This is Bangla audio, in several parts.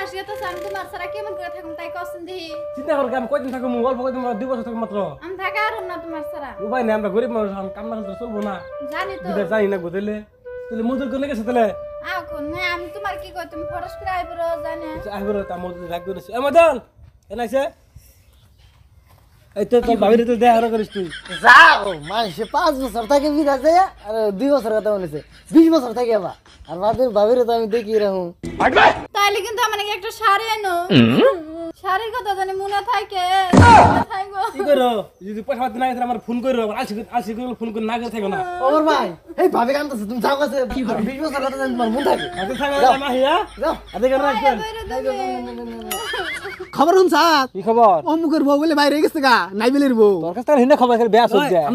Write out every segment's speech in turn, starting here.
হাসি তো আমি তোমার সারা কেমন করে থাকুম তাই কষ্ট দিই চিন্তা কর আমি কয়দিন থাকবো অল্প কয়দিন 2 বছর থাকবো মাত্র আমি থাকা আর না তোমার সারা উপায় নেই আমরা গরিব মানুষ কাম না করতে চলবো না জানি তো বিদেশ যাই না গোতেলে তাহলে মজুর করলে গেছে তাহলে এখন না আমি তোমার কি কই তুমি ফরস করে আইবো জানে আইবো তা মজুর রাখ করে এ মদন এনাইছে এই তো তোর ভাবিরে তো দেখা করিস তুই যাও মানুষে 5 বছর থেকে বিদেশ যায় আর 2 বছর কথা বলেছে 20 বছর থেকে আবার আর ভাবিরে তো আমি দেখি রাখুন তাইলে কিন্তু আমার একটা শাড়ি এনো শাড়ির কথা জানি মনে থাকে থাকবো কি করো যদি পয়সা পাতি না আমার ফোন করো আসি করে ফোন করে না করে থাকো না ওর ভাই এই ভাবি কান্দছে তুমি যাও কাছে 20 বছর কথা জানি তোমার মন থাকে আগে থাকো না হিয়া যাও আদে করে রাখবেন খবর শুন সাত কি খবর অমুকের বউ বলে বাইরে গেছে গা নাইবেলের বউ তোর কাছে হিনে খবর করে বেয়া সব যায়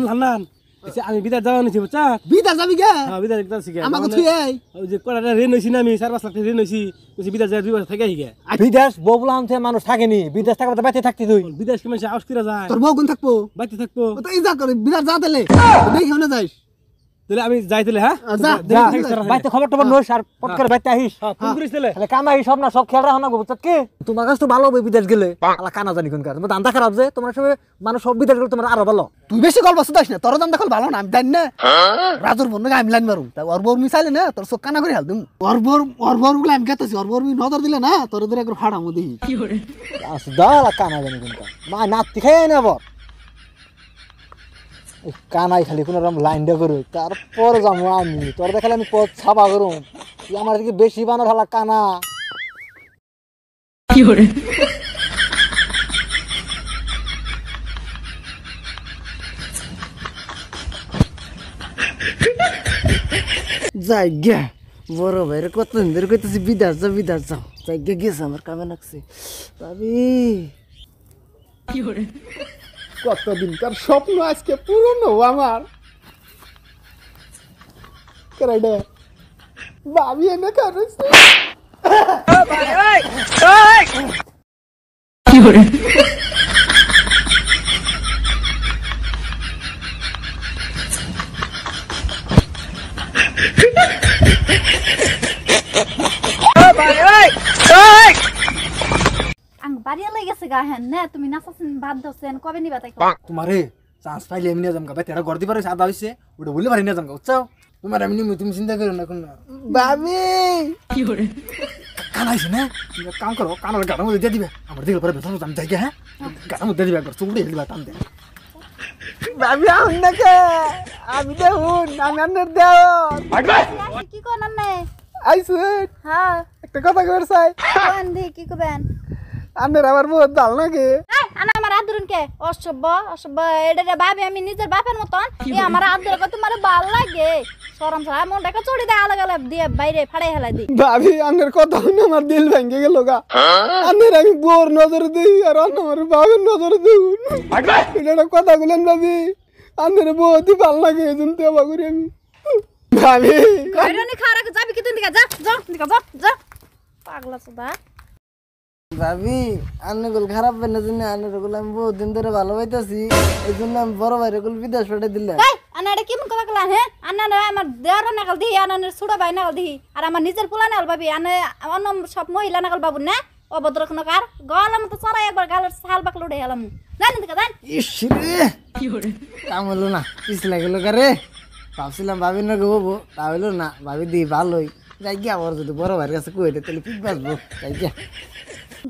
আমি বিদায় যাওয়া নিছি বুঝছা বিদা যাবি গে হ্যাঁ বিদায় একদম শিখে আমাকে তুই এই ওই যে কোড়াটা রেন হইছি না আমি 4-5 লাখ রেন হইছি তুই বিদায় যায় 2 বছর থেকে হিগে বিদেশ বউলা আনতে মানুষ থাকেনি বিদেশ থাকতে তো বাইতে থাকতি তুই বিদেশ কি মানুষ আউস করে যায় তোর বউ কোন থাকবো বাইতে থাকবো ও তো ইজা করে বিদা যা দিলে দেখি না যাইস তাহলে আমি যাইতেলে হ্যাঁ যা বাইতে খবর টবর নইস আর পট করে বাইতে আহিস ফোন করিস তাহলে তাহলে কামাই সব না সব খেয়াল রাখো না বুঝছত কি তোমার কাছে তো ভালো হবে বিদেশ গেলে আলা কানা জানি কোন কার তোমার দান্দা খারাপ যে তোমার সবে মানুষ সব বিদেশ গেলে তোমার আরো ভালো তুই বেশি গল্প শুধাস না তোর দাম দেখল ভালো না আমি জানি না রাজুর বন্ধু আমি লাইন মারুম তা ওর বউর মিশাইলে না তোর চোখ কানা করে হাল দিম ওর বউর গুলো আমি কেতেছি ওর বউর নজর দিলে না তোর ধরে একবার ফাড়ামো দেখি আচ্ছা দালা কানা জানি কোন কার মা নাতি খাই না বর কানাই খালি কোন রকম লাইনটা করো তারপর যাবো আমি তোর দেখালে আমি পথ ছাপা করুম তুই আমার দিকে বেশি বানর হালা কানা যাই গে বড় ভাইয়ের কতদিন ধরে কইতেছি বিদেশ যাও যাই গে গেছে আমার কামে লাগছে ভাবি কতদিনকার স্বপ্ন আজকে পূরণ হবো আমার কেরাডে ভাবি এনে করেছে বাড়িয়া লই গেছে গা হ্যাঁ না তুমি নাচাছেন বাদ দাওছেন কবে নিবা তাই তোমারে চান্স পাইলে এমনি যাম ভাই তেরা ঘর দিবার সাদা হইছে ওটা বলে পারি না যাম বুঝছাও তোমার আমি নিমু তুমি চিন্তা করো না কোন ভাবি কানাইছে না তুমি এক কাম করো কানার গাড়ার মধ্যে দিয়ে দিবে আমার দিকে পরে বেতন আমি যাই হ্যাঁ গাড়ার মধ্যে দিবে একবার চুড়ে দিবা টান দে ভাবি আউন নাকে আমি দেখুন আমি আন্নার দেও কি কোন না আইসুন হ্যাঁ একটা কথা কইর চাই কোন দি কি কবেন আন্নার আমার বহুত ভালো লাগে আনা আমার আদরুন কে অসভ্য এটা ভাবি আমি নিজের বাপের মতন এই আমার আদর কত তোমার ভাল লাগে শরম ছাড়া মনটাকে চড়ি দেয় আলাদা আলাদা দিয়ে বাইরে ফাড়াই হেলাই দিই ভাবি আন্নার কথা শুনে আমার দিল ভেঙে গেল গা আন্নার আমি বোর নজর দিই আর আমার বাবার নজর দিই এটা কথা বলেন ভাবি আন্নার বহুত ভালো লাগে এজন্য তো বাবা করি আমি ভাবি কইরনি খারাপ যাবি কি তুই দিকে যা পাগলা সুদা ভাবি আন্নাগুল খারাপ বেনা জন্য আন্নাগুল আমি বহুত দিন ধরে ভালো পাইতাছি এই জন্য আমি বড় ভাইরে গুল বিদেশ পাঠিয়ে দিলাম এই আনা এটা কেমন কথা কলা হ্যাঁ আনা না আমার দেওয়ার নাগাল দিই আনানের ছুড়া ভাই নাগাল দিই আর আমার নিজের পোলা নাগাল ভাবি আনে অন্য সব মহিলা নাগাল বাবু না অভদ্র কোনো কার গলাম তো চড়াই একবার গালের শাল বাকল উঠে গেলাম জানি দিকে জান ইস রে কি হরে কাম হলো না পিছ লাগল কারে ভাবছিলাম ভাবি না গবো তা হইলো না ভাবি দি ভালোই যাই গিয়া আবার যদি বড় ভাইয়ের কাছে কই দে তাহলে কি বাঁচবো যাই গিয়া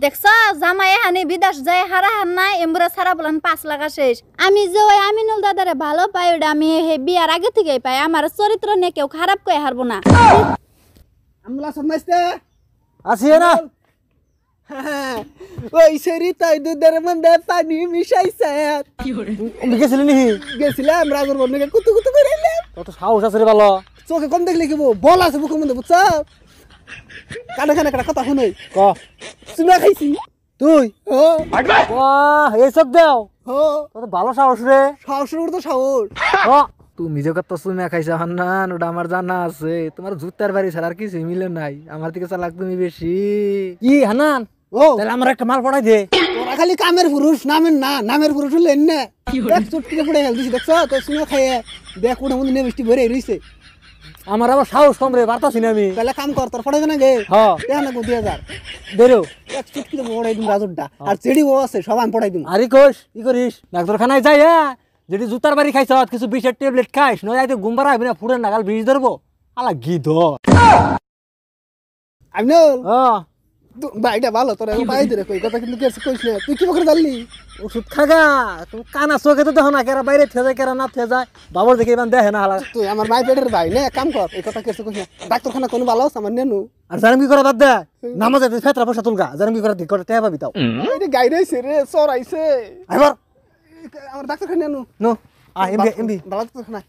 দেখছ জামাই হানি বিদেশ যায় হারা হার নাই এমবুরা সারা বলেন 5 লাখ শেষ আমি যে ওই আমিনুল দাদারে ভালো পাই ওটা আমি হে বিয়ার আগে থেকেই পাই আমার চরিত্র নিয়ে কেউ খারাপ কই হারবো না আমলা সমাজতে আসি না ওই সরি তাই দুধের মধ্যে পানি মিশাইছে তুমি গেছিলি নি গেছিলাম রাজুর বন্ধুকে কুতু কুতু করে এলাম কত সাহস আছে রে ভালো চোখে কম দেখলে কি বল আছে বুকের মধ্যে বুঝছ কানে কানে একটা কথা শুনে ক শুনা খাইছি তুই ও বাহ এইসব দাও ও কত ভালো সাহস রে সাহস তো সাহস ও তুমি যে কত সুমে খাইছা হান্নান ওটা আমার জানা আছে তোমার জুতার বাড়ি ছাড়া আর কিছু মিলে নাই আমার থেকে চালাক তুমি বেশি কি হান্নান ও তাহলে আমার একটা মাল পড়াই দে তোরা খালি কামের পুরুষ নামের না নামের পুরুষ হলেন না দেখ চুটকিতে পড়ে গেল দিছি দেখছ তো শুনে খাইয়ে দেখ ওটা মধ্যে নেবৃষ্টি ভরে রইছে আমার আবার সাহস কম রে পারতাছি না আমি তাহলে কাম কর তোর পড়াইবে না গে হ্যাঁ দেখা না 2000 বেরো এক চুটকি তো পড়াই দিম রাজুরটা আর চেড়ি ও আছে সব আমি পড়াই দিম আরে কোষ ই করিস ডাক্তারখানায় যাই হ্যাঁ যেটি জুতার বাড়ি খাইছ কিছু বিষের ট্যাবলেট খাইস নয় আইতে ঘুম পাড়া না ফুড়ে নাগাল বিষ ধরবো আলা গিধ আমি না হ্যাঁ ভাইটা ভালো তোর পাই দিরে কই কথা কিন্তু কেস কইছ না তুই কি করে জানলি ওষুধ খাগা তুমি কানা চোখে তো দেখো না কেরা বাইরে থেকে যায় কেরা না থেকে যায় বাবর দেখে ইমান দেখে না হালা তুই আমার মাই পেটের ভাই নে কাম কর এই কথা কেস কইছ না ডাক্তারখানা কোন ভালো আছে আমার নেনু আর জানিম কি করে বাদ দে নামাজে ফেতরা পয়সা তুলগা জানিম কি করে দি করে টেয়া পাবি তাও এই গাই রইছে রে চড়াইছে আইবার আমার ডাক্তারখানা নেনু নো এমবি ভালো ডাক্তারখানা